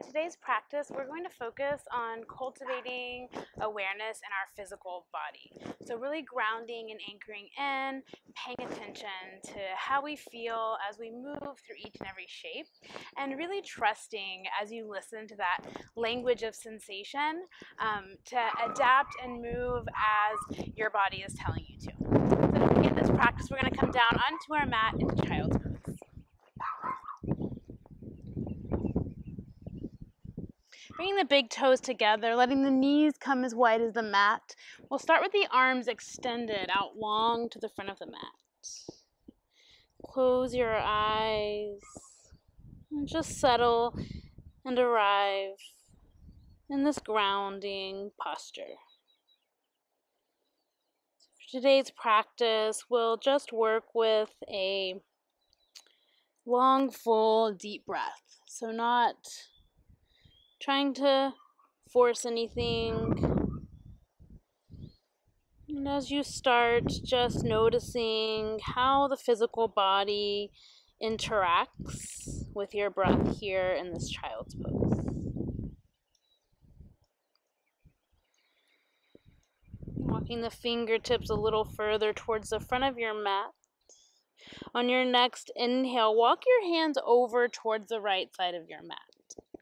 today's practice, we're going to focus on cultivating awareness in our physical body. So really grounding and anchoring in, paying attention to how we feel as we move through each and every shape, and really trusting as you listen to that language of sensation to adapt and move as your body is telling you to. So to begin this practice, we're going to come down onto our mat into child's pose. Bringing the big toes together, letting the knees come as wide as the mat. We'll start with the arms extended out long to the front of the mat. Close your eyes and just settle and arrive in this grounding posture. For today's practice, we'll just work with a long, full, deep breath. So not trying to force anything. And as you start, just noticing how the physical body interacts with your breath here in this child's pose. Walking the fingertips a little further towards the front of your mat. On your next inhale, walk your hands over towards the right side of your mat.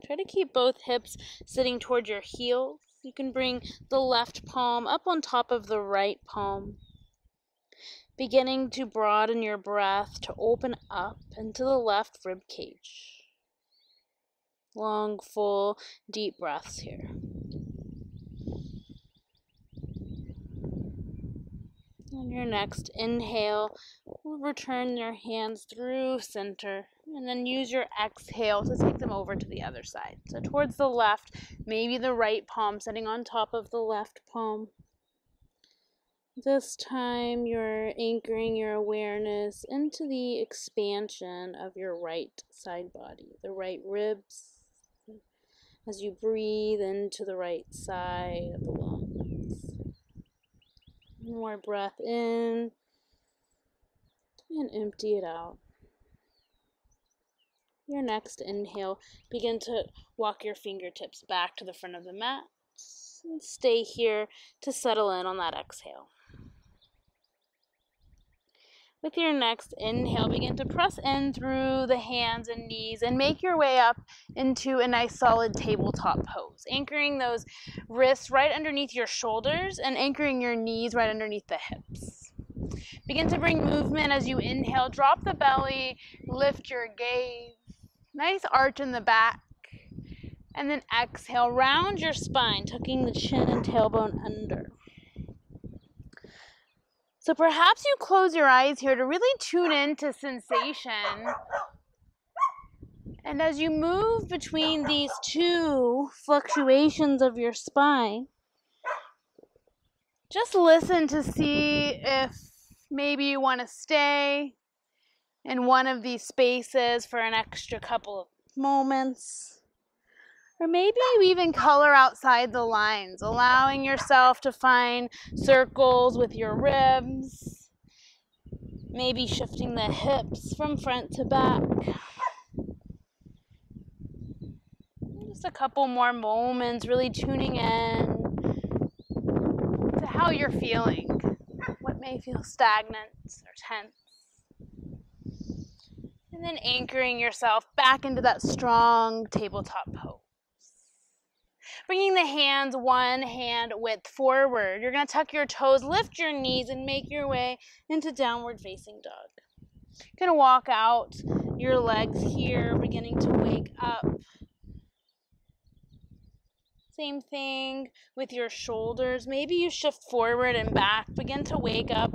Try to keep both hips sitting toward your heels. You can bring the left palm up on top of the right palm. Beginning to broaden your breath to open up into the left rib cage. Long, full, deep breaths here. On your next inhale, we'll return your hands through center and then use your exhale to take them over to the other side. So towards the left, maybe the right palm sitting on top of the left palm. This time you're anchoring your awareness into the expansion of your right side body, the right ribs, as you breathe into the right side of the lungs. More breath in and empty it out. Your next inhale, begin to walk your fingertips back to the front of the mat and stay here to settle in on that exhale. With your next inhale, begin to press in through the hands and knees and make your way up into a nice solid tabletop pose. Anchoring those wrists right underneath your shoulders and anchoring your knees right underneath the hips. Begin to bring movement as you inhale. Drop the belly, lift your gaze. Nice arch in the back. And then exhale, round your spine, tucking the chin and tailbone under. So perhaps you close your eyes here to really tune into sensation. And as you move between these two fluctuations of your spine, just listen to see if maybe you want to stay in one of these spaces for an extra couple of moments. Or maybe you even color outside the lines, allowing yourself to find circles with your ribs. Maybe shifting the hips from front to back. Just a couple more moments, really tuning in to how you're feeling. What may feel stagnant or tense. And then anchoring yourself back into that strong tabletop pose. Bringing the hands one hand width forward. You're going to tuck your toes, lift your knees, and make your way into downward facing dog. You're going to walk out your legs here, beginning to wake up. Same thing with your shoulders. Maybe you shift forward and back. Begin to wake up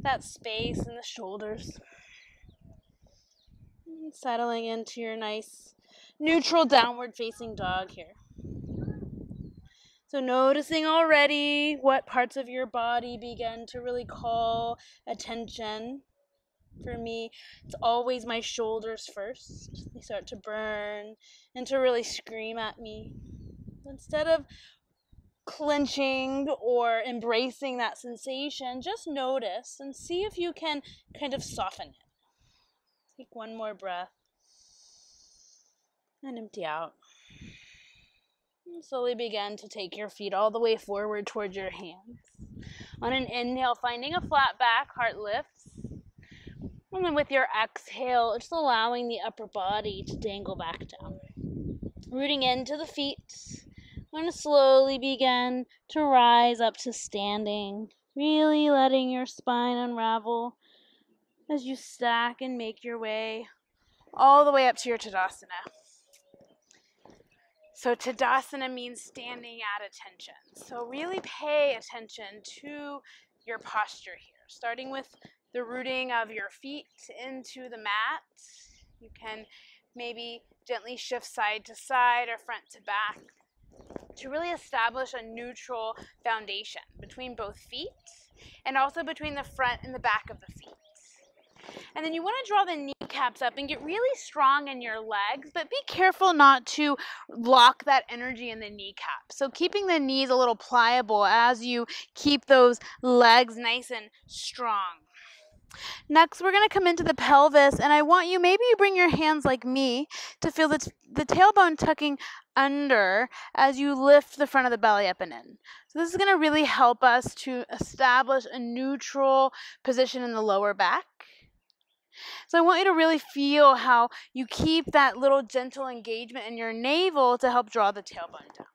that space in the shoulders. And settling into your nice neutral downward facing dog here. So noticing already what parts of your body begin to really call attention. For me, it's always my shoulders first. They start to burn and to really scream at me. Instead of clenching or embracing that sensation, just notice and see if you can kind of soften it. Take one more breath and empty out. Slowly begin to take your feet all the way forward towards your hands. On an inhale, finding a flat back, heart lifts. And then with your exhale, just allowing the upper body to dangle back down. Rooting into the feet. I'm going to slowly begin to rise up to standing. Really letting your spine unravel as you stack and make your way all the way up to your Tadasana. So Tadasana means standing at attention. So really pay attention to your posture here, starting with the rooting of your feet into the mat. You can maybe gently shift side to side or front to back to really establish a neutral foundation between both feet and also between the front and the back of the feet. And then you want to draw the kneecaps up and get really strong in your legs, but be careful not to lock that energy in the kneecaps. So keeping the knees a little pliable as you keep those legs nice and strong. Next, we're going to come into the pelvis, and I want you, maybe you bring your hands like me to feel the tailbone tucking under as you lift the front of the belly up and in. So this is going to really help us to establish a neutral position in the lower back. So I want you to really feel how you keep that little gentle engagement in your navel to help draw the tailbone down.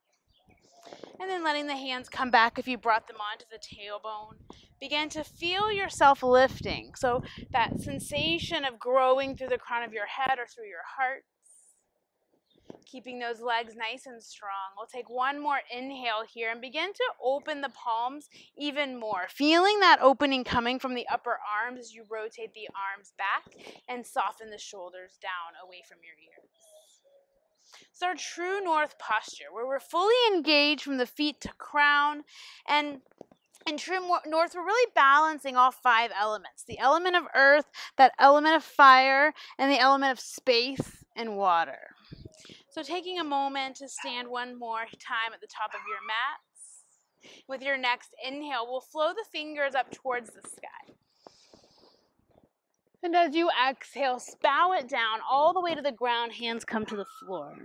And then letting the hands come back if you brought them onto the tailbone. Begin to feel yourself lifting. So that sensation of growing through the crown of your head or through your heart. Keeping those legs nice and strong. We'll take one more inhale here and begin to open the palms even more. Feeling that opening coming from the upper arms as you rotate the arms back and soften the shoulders down away from your ears. So our true north posture, where we're fully engaged from the feet to crown, and in true north, we're really balancing all 5 elements. The element of earth, that element of fire, and the element of space and water. So taking a moment to stand one more time at the top of your mats. With your next inhale, we'll flow the fingers up towards the sky. And as you exhale, bow it down all the way to the ground, hands come to the floor.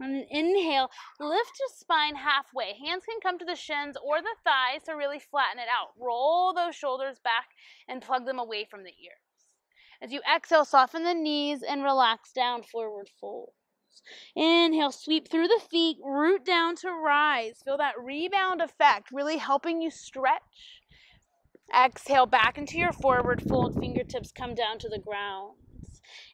On an inhale, lift your spine halfway. Hands can come to the shins or the thighs to really flatten it out. Roll those shoulders back and plug them away from the ears. As you exhale, soften the knees and relax down, forward fold. Inhale, sweep through the feet, root down to rise. Feel that rebound effect, really helping you stretch. Exhale, back into your forward fold. Fingertips come down to the ground.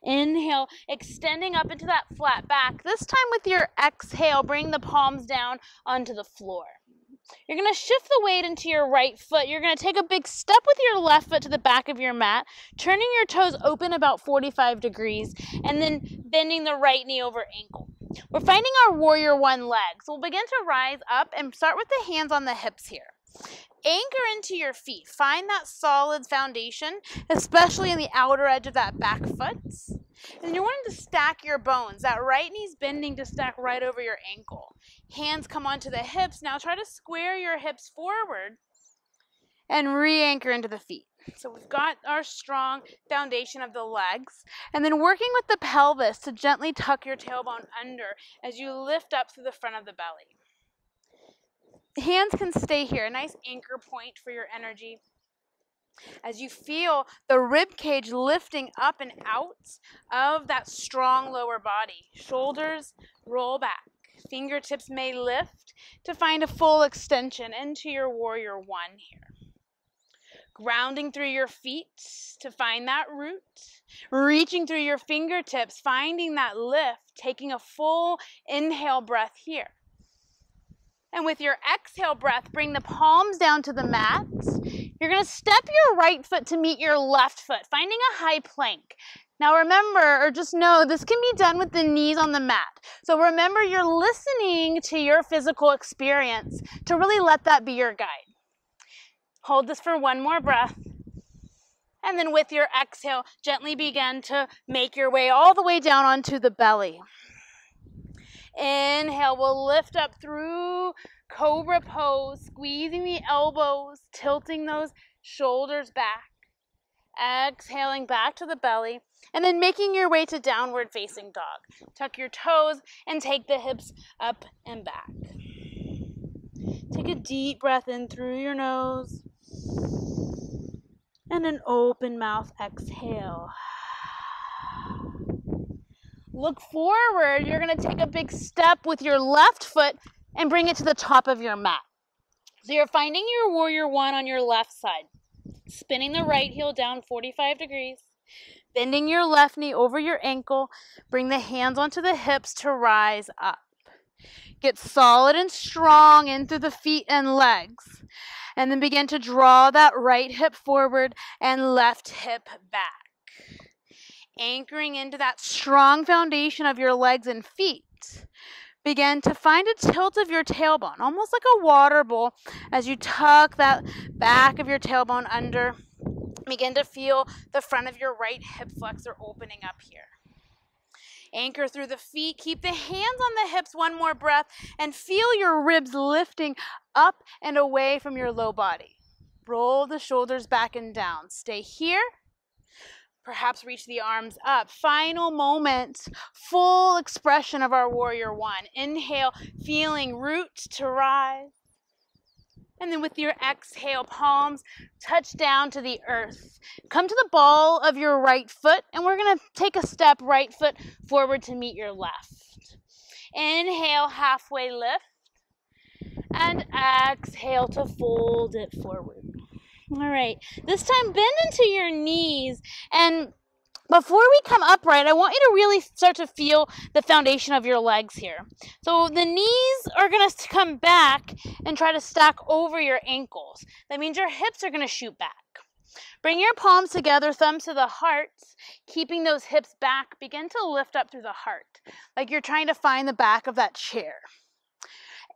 Inhale, extending up into that flat back. This time with your exhale, bring the palms down onto the floor. You're going to shift the weight into your right foot. You're going to take a big step with your left foot to the back of your mat, turning your toes open about 45 degrees, and then bending the right knee over ankle. We're finding our warrior 1 leg. So we'll begin to rise up and start with the hands on the hips here. Anchor into your feet. Find that solid foundation, especially in the outer edge of that back foot. And you're wanting to stack your bones. That right knee's bending to stack right over your ankle. Hands come onto the hips. Now try to square your hips forward and re-anchor into the feet. So we've got our strong foundation of the legs. And then working with the pelvis to gently tuck your tailbone under as you lift up through the front of the belly. Hands can stay here, a nice anchor point for your energy. As you feel the rib cage lifting up and out of that strong lower body. Shoulders roll back. Fingertips may lift to find a full extension into your warrior 1 here. Grounding through your feet to find that root. Reaching through your fingertips, finding that lift, taking a full inhale breath here. And with your exhale breath, bring the palms down to the mat. You're going to step your right foot to meet your left foot, finding a high plank. Now remember, or just know, this can be done with the knees on the mat. So remember, you're listening to your physical experience to really let that be your guide. Hold this for one more breath. And then with your exhale, gently begin to make your way all the way down onto the belly. Inhale, we'll lift up through cobra pose, squeezing the elbows, tilting those shoulders back. Exhaling back to the belly, and then making your way to downward facing dog. Tuck your toes and take the hips up and back. Take a deep breath in through your nose and an open mouth exhale. Look forward. You're going to take a big step with your left foot and bring it to the top of your mat. So you're finding your warrior one on your left side. Spinning the right heel down 45 degrees. Bending your left knee over your ankle. Bring the hands onto the hips to rise up. Get solid and strong in through the feet and legs. And then begin to draw that right hip forward and left hip back. Anchoring into that strong foundation of your legs and feet. Begin to find a tilt of your tailbone, almost like a water bowl, as you tuck that back of your tailbone under. Begin to feel the front of your right hip flexor opening up here. Anchor through the feet. Keep the hands on the hips, one more breath, and feel your ribs lifting up and away from your low body. Roll the shoulders back and down. Stay here. Perhaps reach the arms up. Final moment, full expression of our warrior one. Inhale, feeling root to rise. And then with your exhale, palms touch down to the earth. Come to the ball of your right foot, and we're going to take a step right foot forward to meet your left. Inhale, halfway lift. And exhale to fold it forward. All right, this time bend into your knees, and before we come upright, I want you to really start to feel the foundation of your legs here. So the knees are going to come back and try to stack over your ankles. That means your hips are going to shoot back. Bring your palms together, thumbs to the heart, keeping those hips back. Begin to lift up through the heart, like you're trying to find the back of that chair.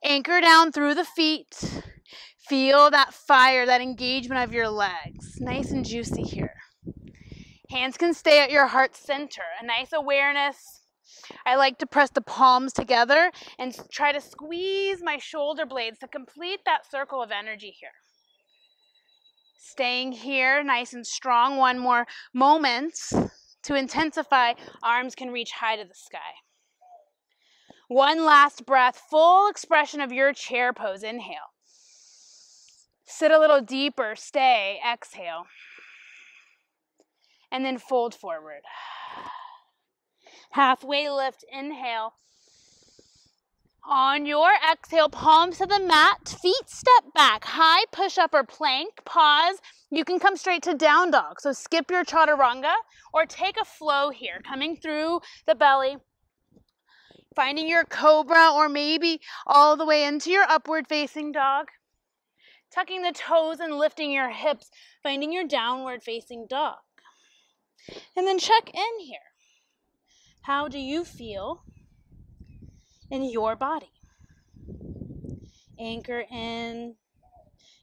Anchor down through the feet. Feel that fire, that engagement of your legs. Nice and juicy here. Hands can stay at your heart center. A nice awareness. I like to press the palms together and try to squeeze my shoulder blades to complete that circle of energy here. Staying here, nice and strong. One more moment to intensify. Arms can reach high to the sky. One last breath, full expression of your chair pose. Inhale. Sit a little deeper, stay, exhale. And then fold forward. Halfway lift, inhale. On your exhale, palms to the mat, feet step back, high push-up or plank, pause. You can come straight to down dog, so skip your chaturanga or take a flow here, coming through the belly. Finding your cobra or maybe all the way into your upward facing dog. Tucking the toes and lifting your hips, finding your downward facing dog. And then check in here. How do you feel in your body? Anchor in,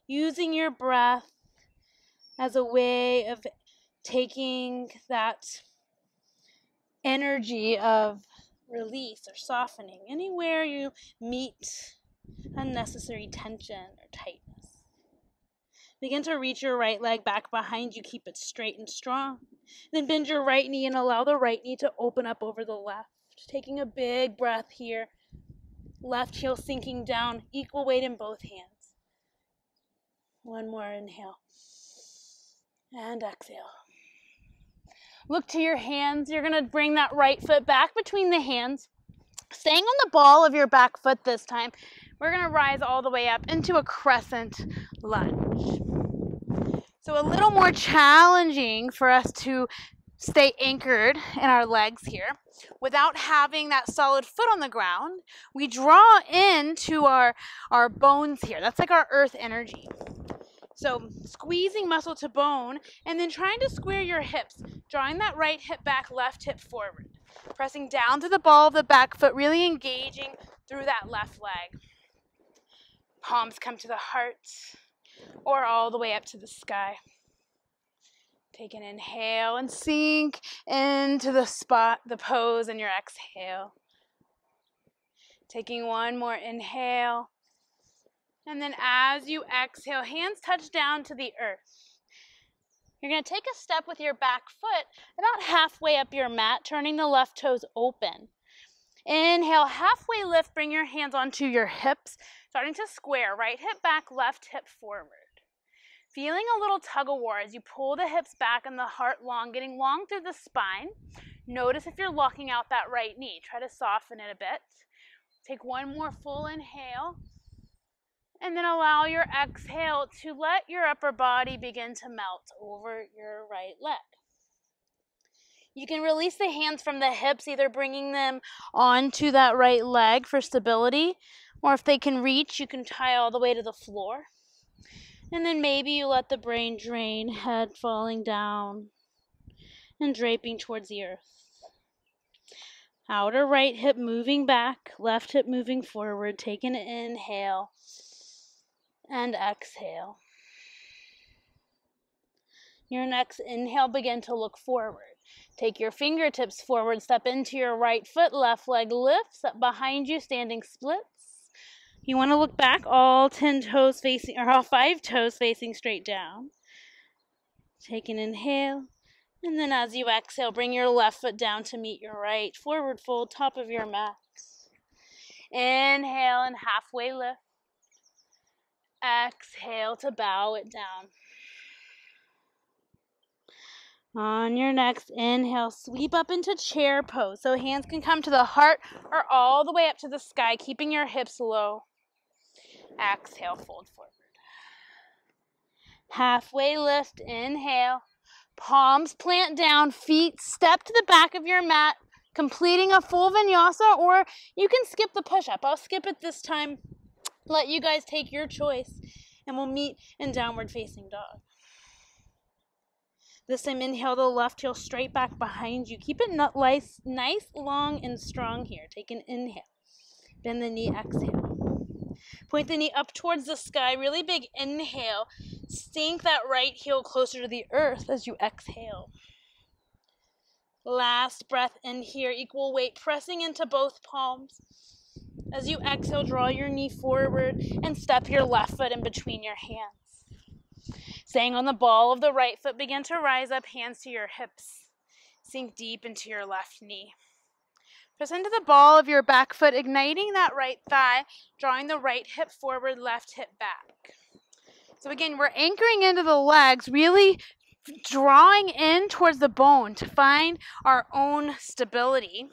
using your breath as a way of taking that energy of release or softening anywhere you meet unnecessary tension or tightness. Begin to reach your right leg back behind you. Keep it straight and strong. Then bend your right knee and allow the right knee to open up over the left. Taking a big breath here. Left heel sinking down. Equal weight in both hands. One more inhale. And exhale. Look to your hands. You're going to bring that right foot back between the hands. Staying on the ball of your back foot this time. We're going to rise all the way up into a crescent lunge. So a little more challenging for us to stay anchored in our legs here. Without having that solid foot on the ground, we draw into our bones here. That's like our earth energy. So squeezing muscle to bone and then trying to square your hips, drawing that right hip back, left hip forward. Pressing down to the ball of the back foot, really engaging through that left leg. Palms come to the heart or all the way up to the sky. Take an inhale and sink into the spot, the pose in your exhale. Taking one more inhale. And then as you exhale, hands touch down to the earth. You're going to take a step with your back foot about halfway up your mat, turning the left toes open. Inhale, halfway lift, bring your hands onto your hips, starting to square, right hip back, left hip forward. Feeling a little tug of war as you pull the hips back and the heart long, getting long through the spine. Notice if you're locking out that right knee. Try to soften it a bit. Take one more full inhale. And then allow your exhale to let your upper body begin to melt over your right leg. You can release the hands from the hips, either bringing them onto that right leg for stability, or if they can reach, you can tie all the way to the floor. And then maybe you let the brain drain, head falling down and draping towards the earth. Outer right hip moving back, left hip moving forward. Take an inhale and exhale. Your next inhale, begin to look forward. Take your fingertips forward, step into your right foot, left leg lifts, up behind you, standing splits. You want to look back, all 10 toes facing, or all 5 toes facing straight down. Take an inhale, and then as you exhale, bring your left foot down to meet your right. Forward fold, top of your mat. Inhale and halfway lift. Exhale to bow it down. On your next inhale, sweep up into chair pose. So hands can come to the heart or all the way up to the sky, keeping your hips low. Exhale, fold forward. Halfway lift, inhale. Palms plant down, feet step to the back of your mat, completing a full vinyasa, or you can skip the push-up. I'll skip it this time. Let you guys take your choice, and we'll meet in downward facing dog. This time, inhale the left heel straight back behind you. Keep it nice, long, and strong here. Take an inhale. Bend the knee, exhale. Point the knee up towards the sky. Really big inhale. Sink that right heel closer to the earth as you exhale. Last breath in here. Equal weight pressing into both palms. As you exhale, draw your knee forward and step your left foot in between your hands. Staying on the ball of the right foot, begin to rise up, hands to your hips. Sink deep into your left knee. Press into the ball of your back foot, igniting that right thigh, drawing the right hip forward, left hip back. So again, we're anchoring into the legs, really drawing in towards the bone to find our own stability.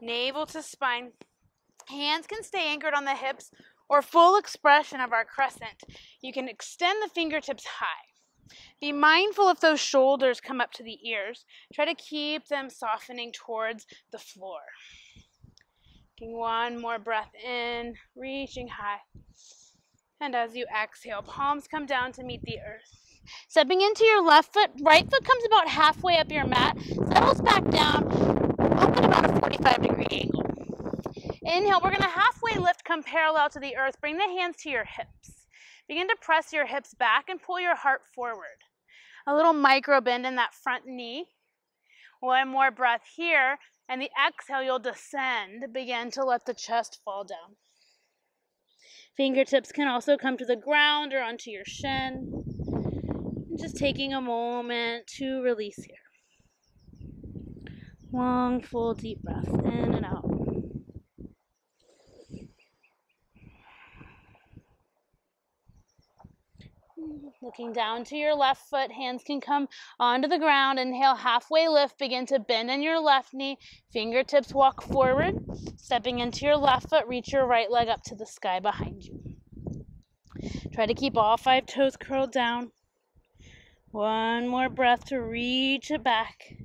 Navel to spine. Hands can stay anchored on the hips or full expression of our crescent. You can extend the fingertips high. Be mindful if those shoulders come up to the ears. Try to keep them softening towards the floor. Taking one more breath in, reaching high. And as you exhale, palms come down to meet the earth. Stepping into your left foot, right foot comes about halfway up your mat, settles back down, open about a 45-degree angle. Inhale, we're going to halfway lift, come parallel to the earth. Bring the hands to your hips. Begin to press your hips back and pull your heart forward. A little micro bend in that front knee. One more breath here, and the exhale, you'll descend. Begin to let the chest fall down. Fingertips can also come to the ground or onto your shin. Just taking a moment to release here. Long, full, deep breath in and out. Looking down to your left foot, hands can come onto the ground. Inhale, halfway lift, begin to bend in your left knee. Fingertips walk forward. Stepping into your left foot, reach your right leg up to the sky behind you. Try to keep all 5 toes curled down. One more breath to reach it back.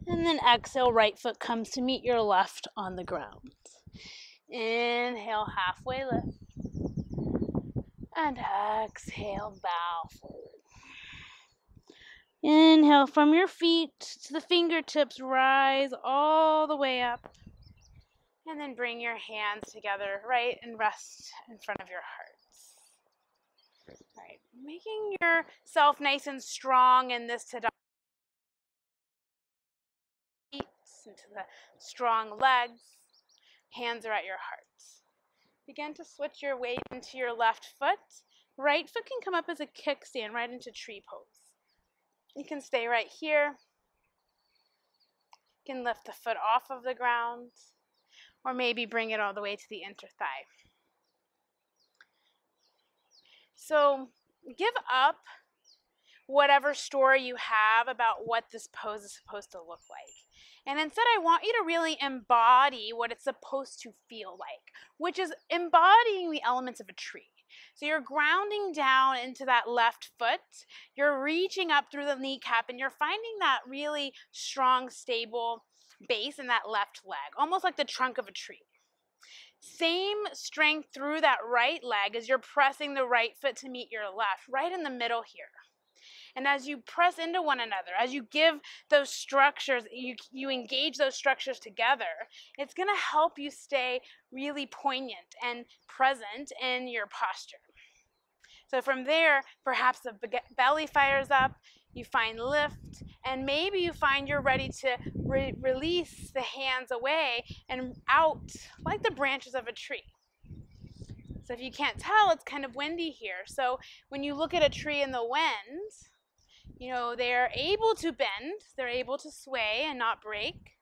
And then exhale, right foot comes to meet your left on the ground. Inhale, halfway lift. And exhale, bow forward. Inhale from your feet to the fingertips, rise all the way up. And then bring your hands together, right, and rest in front of your hearts. All right, making yourself nice and strong in this Tadasana. Into the strong legs. Hands are at your hearts. Begin to switch your weight into your left foot. Right foot can come up as a kickstand right into tree pose. You can stay right here. You can lift the foot off of the ground, or maybe bring it all the way to the inner thigh. So give up whatever story you have about what this pose is supposed to look like. And instead, I want you to really embody what it's supposed to feel like, which is embodying the elements of a tree. So you're grounding down into that left foot, you're reaching up through the kneecap, and you're finding that really strong, stable base in that left leg, almost like the trunk of a tree. Same strength through that right leg as you're pressing the right foot to meet your left, right in the middle here. And as you press into one another, as you give those structures, you engage those structures together, it's going to help you stay really poignant and present in your posture. So from there, perhaps the belly fires up, you find lift, and maybe you find you're ready to release the hands away and out like the branches of a tree. So if you can't tell, it's kind of windy here. So when you look at a tree in the wind, you know, they're able to bend, they're able to sway and not break,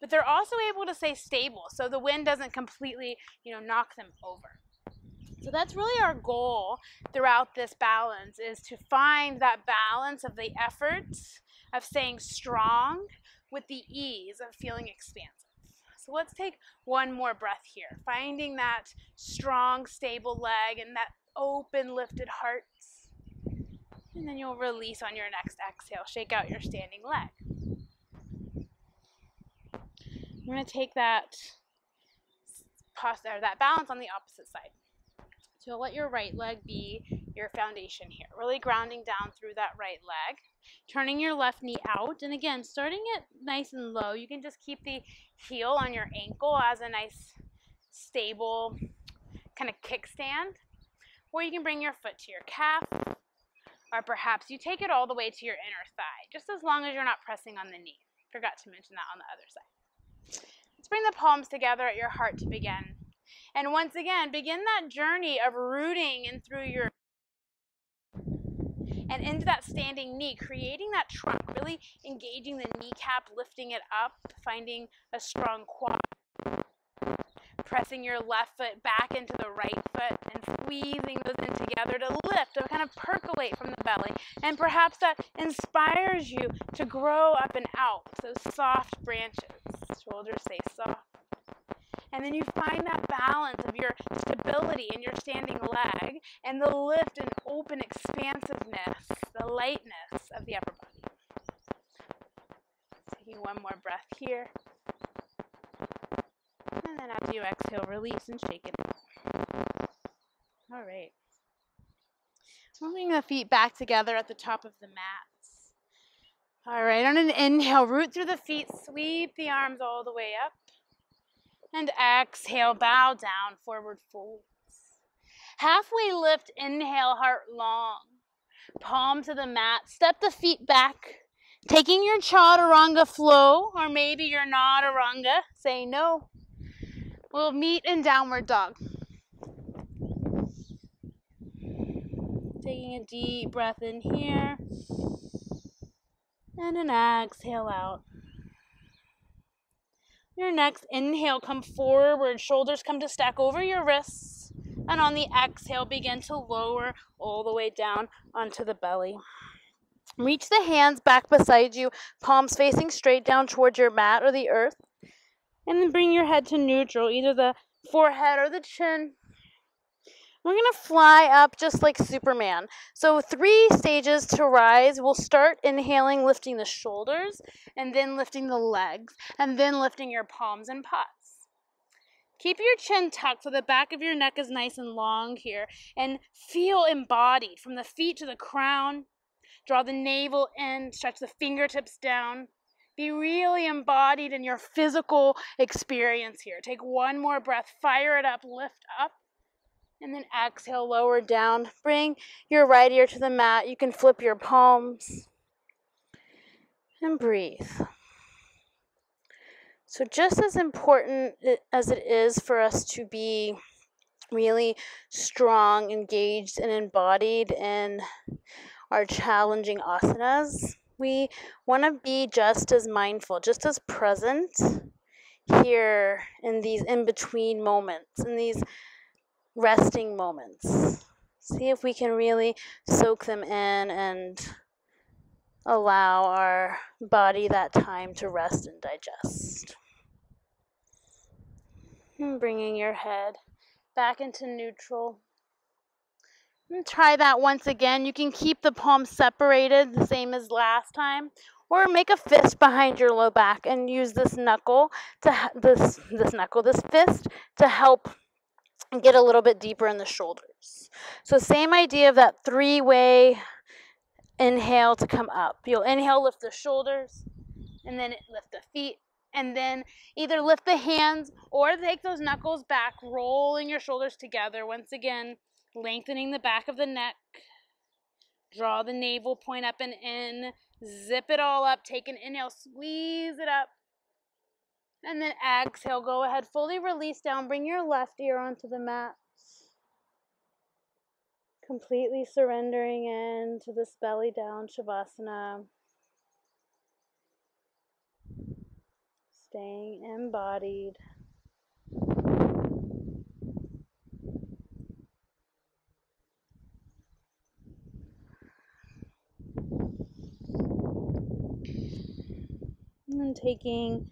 but they're also able to stay stable so the wind doesn't completely, knock them over. So that's really our goal throughout this balance, is to find that balance of the effort of staying strong with the ease of feeling expansive. So let's take one more breath here, finding that strong, stable leg and that open, lifted heart. And then you'll release on your next exhale. Shake out your standing leg. I'm going to take that posture, that balance on the opposite side. So you'll let your right leg be your foundation here. Really grounding down through that right leg. Turning your left knee out. And again, starting it nice and low. You can just keep the heel on your ankle as a nice, stable kind of kickstand. Or you can bring your foot to your calf. Or perhaps you take it all the way to your inner thigh, just as long as you're not pressing on the knee. Forgot to mention that on the other side. Let's bring the palms together at your heart to begin. And once again, begin that journey of rooting in through your and into that standing knee, creating that trunk, really engaging the kneecap, lifting it up, finding a strong quad. Pressing your left foot back into the right foot and squeezing those in together to lift, to kind of percolate from the belly. And perhaps that inspires you to grow up and out, those soft branches. Shoulders stay soft. And then you find that balance of your stability in your standing leg and the lift and open expansiveness, the lightness of the upper body. Taking one more breath here. And then as you exhale, release and shake it out. All right. Moving the feet back together at the top of the mats. All right, on an inhale, root through the feet, sweep the arms all the way up. And exhale, bow down, forward folds. Halfway lift, inhale, heart long. Palm to the mat, step the feet back. Taking your chaturanga flow, or maybe your nadaranga, say no. We'll meet in downward dog. Taking a deep breath in here. And an exhale out. Your next inhale, come forward. Shoulders come to stack over your wrists. And on the exhale, begin to lower all the way down onto the belly. Reach the hands back beside you, palms facing straight down towards your mat or the earth. And then bring your head to neutral, either the forehead or the chin. We're going to fly up just like Superman. So 3 stages to rise. We'll start inhaling, lifting the shoulders, and then lifting the legs, and then lifting your palms and paws. Keep your chin tucked so the back of your neck is nice and long here, and feel embodied from the feet to the crown. Draw the navel in, stretch the fingertips down. Be really embodied in your physical experience here. Take one more breath, fire it up, lift up, and then exhale, lower down. Bring your right ear to the mat. You can flip your palms and breathe. So just as important as it is for us to be really strong, engaged, and embodied in our challenging asanas, we want to be just as mindful, just as present here in these in-between moments, in these resting moments. See if we can really soak them in and allow our body that time to rest and digest. And bringing your head back into neutral. And try that once again. You can keep the palms separated, the same as last time, or make a fist behind your low back and use this fist to help get a little bit deeper in the shoulders. So same idea of that three-way inhale to come up. You'll inhale, lift the shoulders, and then lift the feet, and then either lift the hands or take those knuckles back, rolling your shoulders together. Once again, lengthening the back of the neck. Draw the navel point up and in. Zip it all up. Take an inhale, squeeze it up. And then exhale, go ahead, fully release down. Bring your left ear onto the mat. Completely surrendering into this belly down Shavasana. Staying embodied. And taking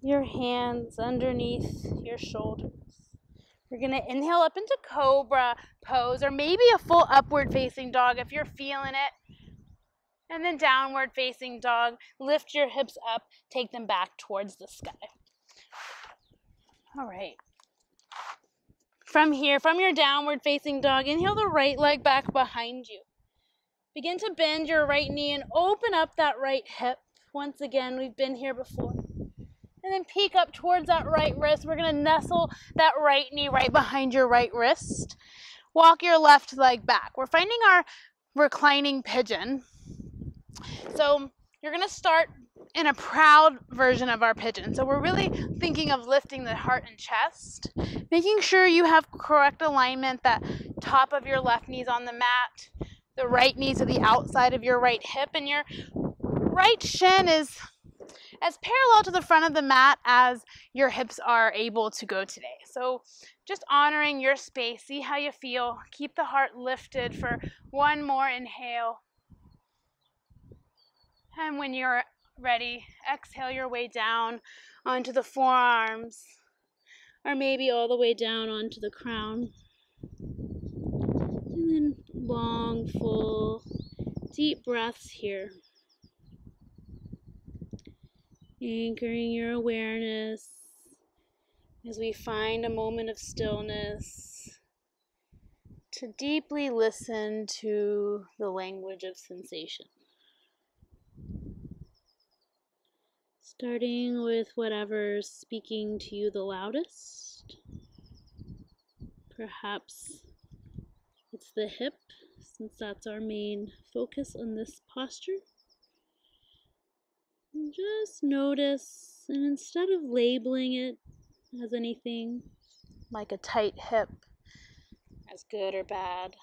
your hands underneath your shoulders. You're going to inhale up into cobra pose, or maybe a full upward facing dog if you're feeling it. And then downward facing dog. Lift your hips up, take them back towards the sky. All right. From here, from your downward facing dog, inhale the right leg back behind you. Begin to bend your right knee and open up that right hip. Once again, we've been here before. And then peek up towards that right wrist. We're going to nestle that right knee right behind your right wrist. Walk your left leg back. We're finding our reclining pigeon. So you're going to start in a proud version of our pigeon. So we're really thinking of lifting the heart and chest. Making sure you have correct alignment, that top of your left knee's on the mat. The right knee to the outside of your right hip. And your right shin is as parallel to the front of the mat as your hips are able to go today. So just honoring your space. See how you feel. Keep the heart lifted for one more inhale. And when you're ready, exhale your way down onto the forearms, or maybe all the way down onto the crown. And then long, full, deep breaths here. Anchoring your awareness as we find a moment of stillness to deeply listen to the language of sensation. Starting with whatever's speaking to you the loudest. Perhaps it's the hip, since that's our main focus on this posture. And just notice, and instead of labeling it as anything like a tight hip, as good or bad,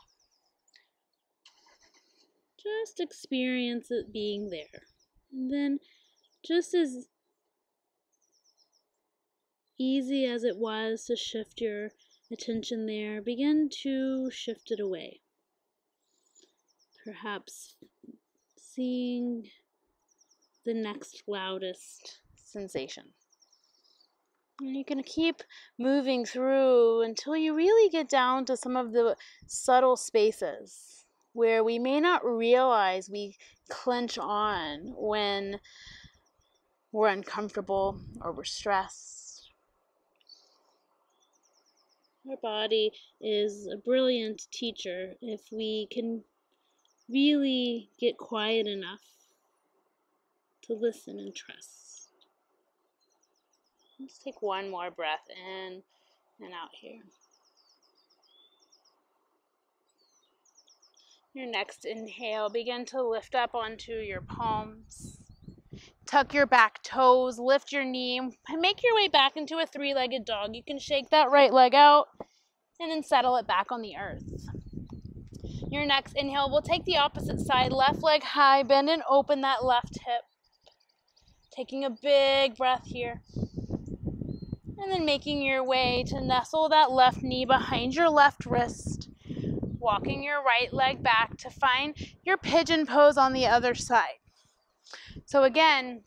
just experience it being there. And then just as easy as it was to shift your attention there, begin to shift it away. Perhaps seeing the next loudest sensation. And you can keep moving through until you really get down to some of the subtle spaces where we may not realize we clench on when we're uncomfortable or we're stressed. Our body is a brilliant teacher if we can really get quiet enough to listen and trust. Let's take one more breath in and out here. Your next inhale, begin to lift up onto your palms. Tuck your back toes, lift your knee, and make your way back into a three-legged dog. You can shake that right leg out and then settle it back on the earth. Your next inhale, we'll take the opposite side, left leg high, bend and open that left hip. Taking a big breath here. And then making your way to nestle that left knee behind your left wrist. Walking your right leg back to find your pigeon pose on the other side. So again,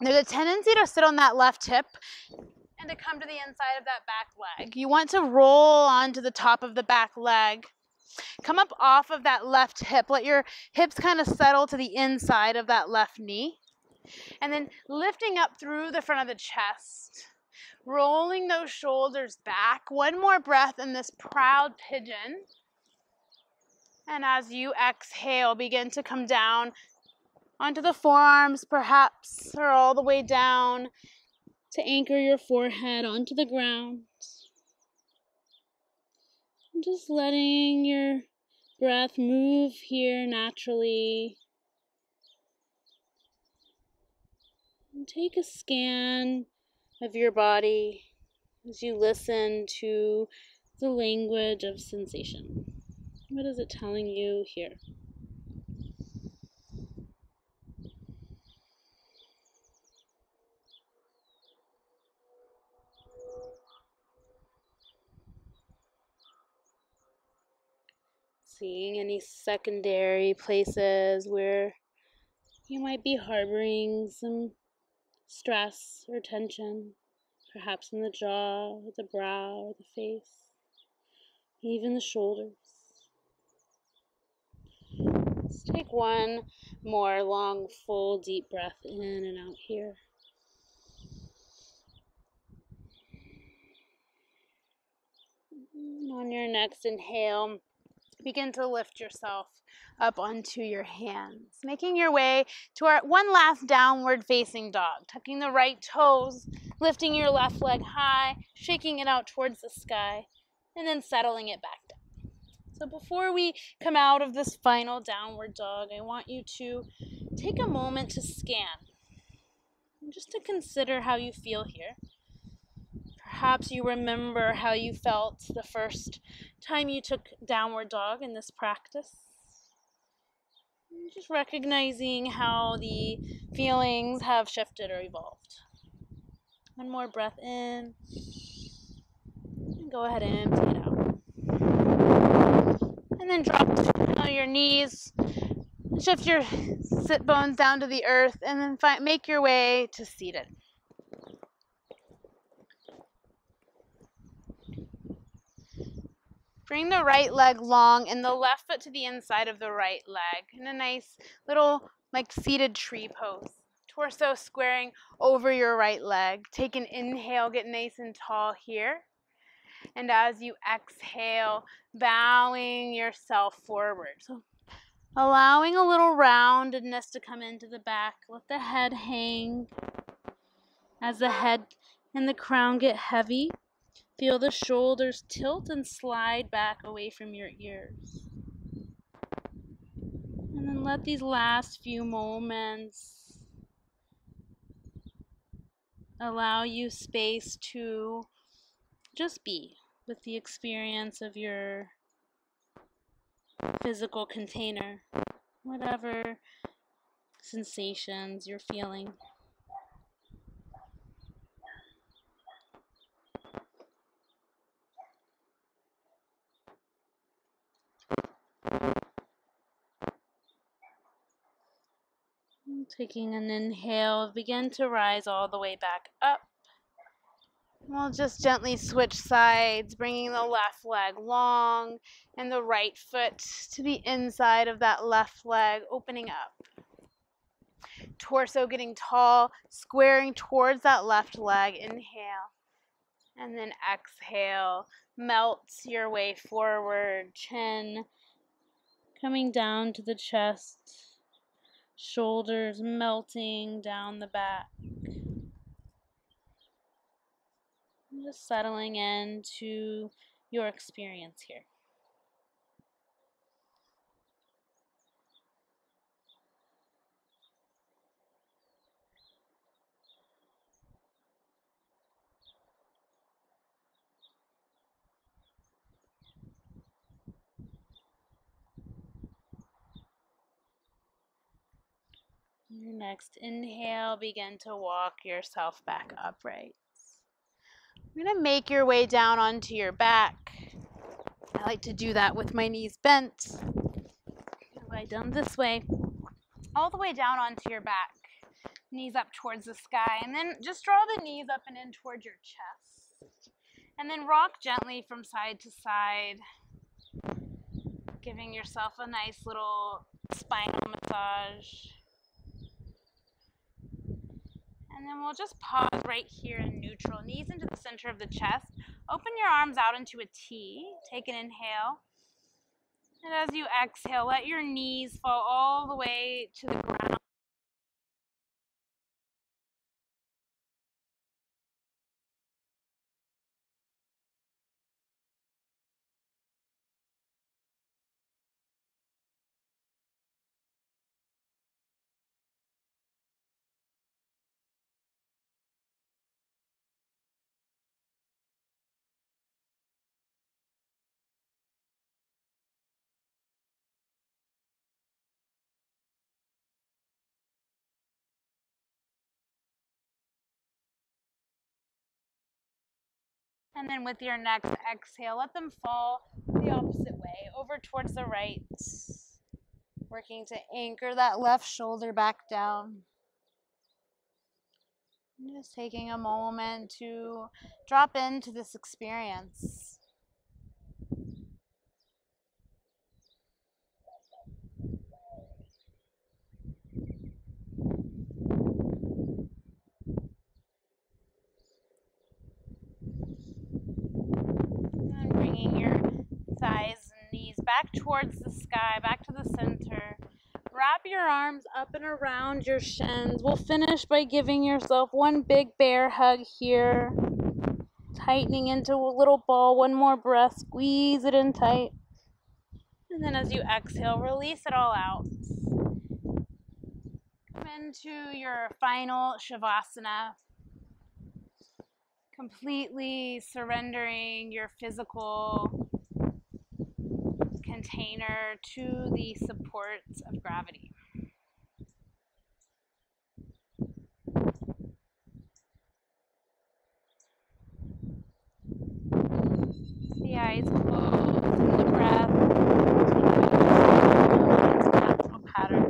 there's a tendency to sit on that left hip and to come to the inside of that back leg. You want to roll onto the top of the back leg. Come up off of that left hip. Let your hips kind of settle to the inside of that left knee. And then lifting up through the front of the chest. Rolling those shoulders back. One more breath in this proud pigeon. And as you exhale, begin to come down onto the forearms perhaps, or all the way down to anchor your forehead onto the ground. And just letting your breath move here naturally. And take a scan of your body as you listen to the language of sensation. What is it telling you here? Seeing any secondary places where you might be harboring some stress or tension, perhaps in the jaw, or the brow, or the face, even the shoulders. Let's take one more long, full, deep breath in and out here. And on your next inhale, begin to lift yourself up onto your hands, making your way to our one last downward facing dog, tucking the right toes, lifting your left leg high, shaking it out towards the sky, and then settling it back down. So before we come out of this final downward dog, I want you to take a moment to scan, and just to consider how you feel here. Perhaps you remember how you felt the first time you took downward dog in this practice. Just recognizing how the feelings have shifted or evolved. One more breath in. And go ahead and empty it out. And then drop to your knees. Shift your sit bones down to the earth. And then make your way to seated. Bring the right leg long and the left foot to the inside of the right leg in a nice little seated tree pose. Torso squaring over your right leg. Take an inhale, get nice and tall here. And as you exhale, bowing yourself forward. So allowing a little roundedness to come into the back. Let the head hang. As the head and the crown get heavy, feel the shoulders tilt and slide back away from your ears. And then let these last few moments allow you space to just be with the experience of your physical container, whatever sensations you're feeling. Taking an inhale, begin to rise all the way back up. We'll just gently switch sides, bringing the left leg long and the right foot to the inside of that left leg, opening up. Torso getting tall, squaring towards that left leg. Inhale. And then exhale. Melt your way forward. Chin coming down to the chest. Shoulders melting down the back. Just settling into your experience here. Your next inhale, begin to walk yourself back upright. You're going to make your way down onto your back. I like to do that with my knees bent. Lie down this way, all the way down onto your back. Knees up towards the sky, and then just draw the knees up and in towards your chest. And then rock gently from side to side, giving yourself a nice little spinal massage. And then we'll just pause right here in neutral. Knees into the center of the chest. Open your arms out into a T. Take an inhale. And as you exhale, let your knees fall all the way to the ground. And then with your next exhale, let them fall the opposite way, over towards the right. Working to anchor that left shoulder back down. And just taking a moment to drop into this experience. And bringing your thighs and knees back towards the sky, back to the center. Wrap your arms up and around your shins. We'll finish by giving yourself one big bear hug here. Tightening into a little ball. One more breath. Squeeze it in tight. And then as you exhale, release it all out. Come into your final Shavasana. Completely surrendering your physical container to the supports of gravity. The eyes closed and the breath its natural pattern.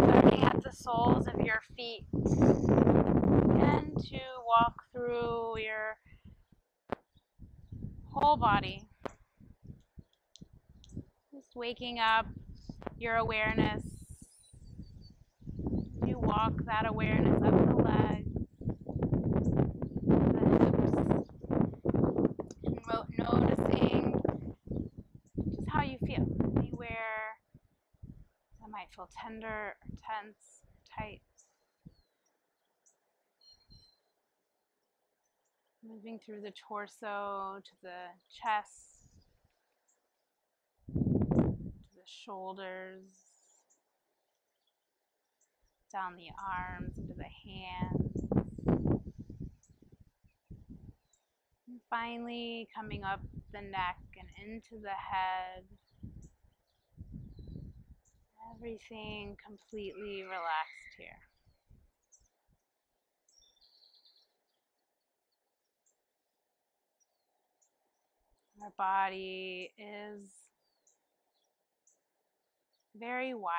Starting at the soles of your feet. Begin to walk through your whole body. Just waking up your awareness. You walk that awareness up the legs, the hips, and noticing just how you feel. Anywhere that might feel tender or tense, or tight. Moving through the torso to the chest, to the shoulders, down the arms, into the hands. And finally coming up the neck and into the head. Everything completely relaxed here. Our body is very wise.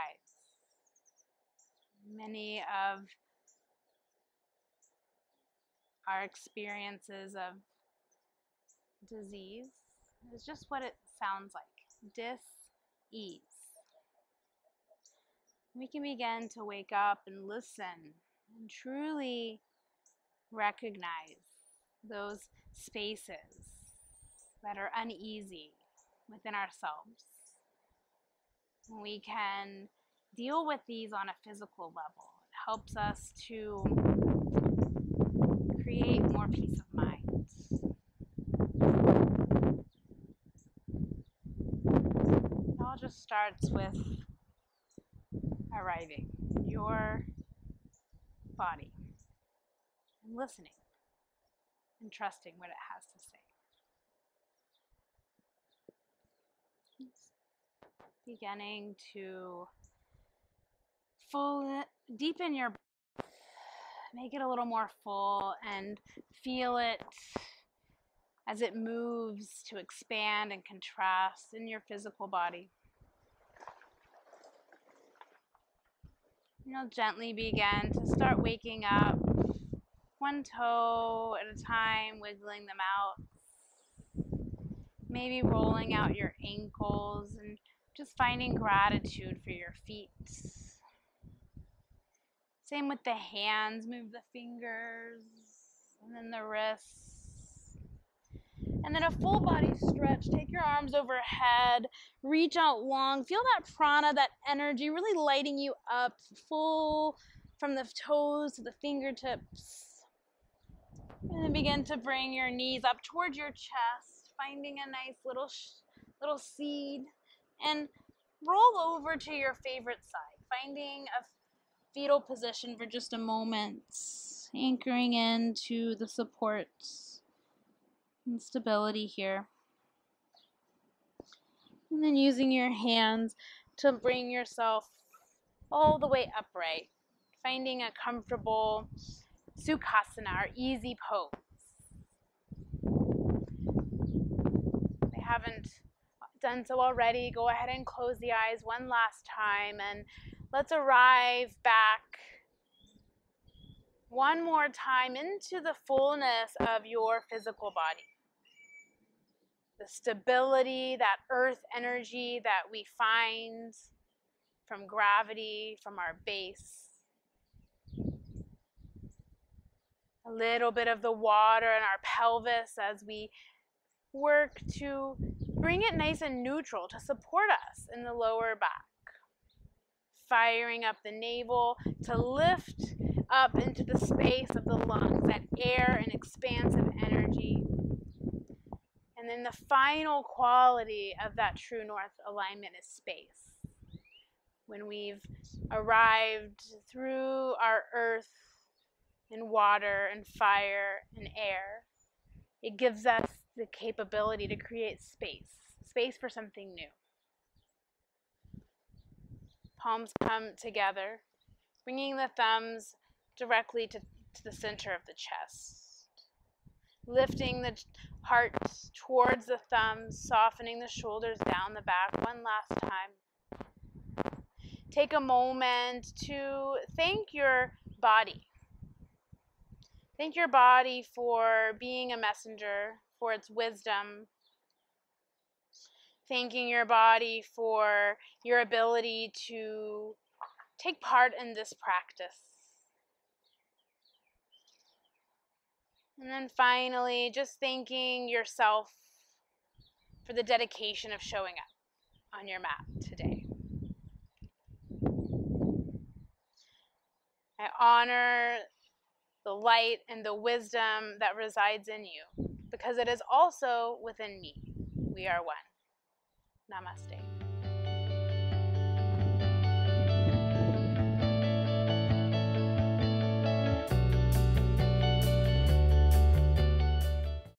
Many of our experiences of disease is just what it sounds like, dis-ease. We can begin to wake up and listen and truly recognize those spaces that are uneasy within ourselves. We can deal with these on a physical level. It helps us to create more peace of mind. It all just starts with arriving in your body and listening and trusting what it has to say. Beginning to deepen your breath, make it a little more full, and feel it as it moves to expand and contrast in your physical body. You'll gently begin to start waking up, one toe at a time, wiggling them out. Maybe rolling out your ankles and just finding gratitude for your feet. Same with the hands, move the fingers and then the wrists. And then a full body stretch. Take your arms overhead, reach out long, feel that prana, that energy really lighting you up, full from the toes to the fingertips. And then begin to bring your knees up towards your chest, finding a nice little seed, and roll over to your favorite side, finding a fetal position for just a moment, anchoring into the supports and stability here. And then using your hands to bring yourself all the way upright, finding a comfortable Sukhasana or easy pose. If you haven't done so already, go ahead and close the eyes one last time, and let's arrive back one more time into the fullness of your physical body. The stability, that earth energy that we find from gravity, from our base. A little bit of the water in our pelvis as we work to bring it nice and neutral to support us in the lower back. Firing up the navel to lift up into the space of the lungs, that air and expansive energy. And then the final quality of that true north alignment is space. When we've arrived through our earth and water and fire and air, it gives us the capability to create space for something new. Palms come together, bringing the thumbs directly to the center of the chest. Lifting the heart towards the thumbs, softening the shoulders down the back one last time. Take a moment to thank your body. Thank your body for being a messenger, for its wisdom. Thanking your body for your ability to take part in this practice. And then finally, just thanking yourself for the dedication of showing up on your mat today. I honor the light and the wisdom that resides in you, because it is also within me. We are one. Namaste.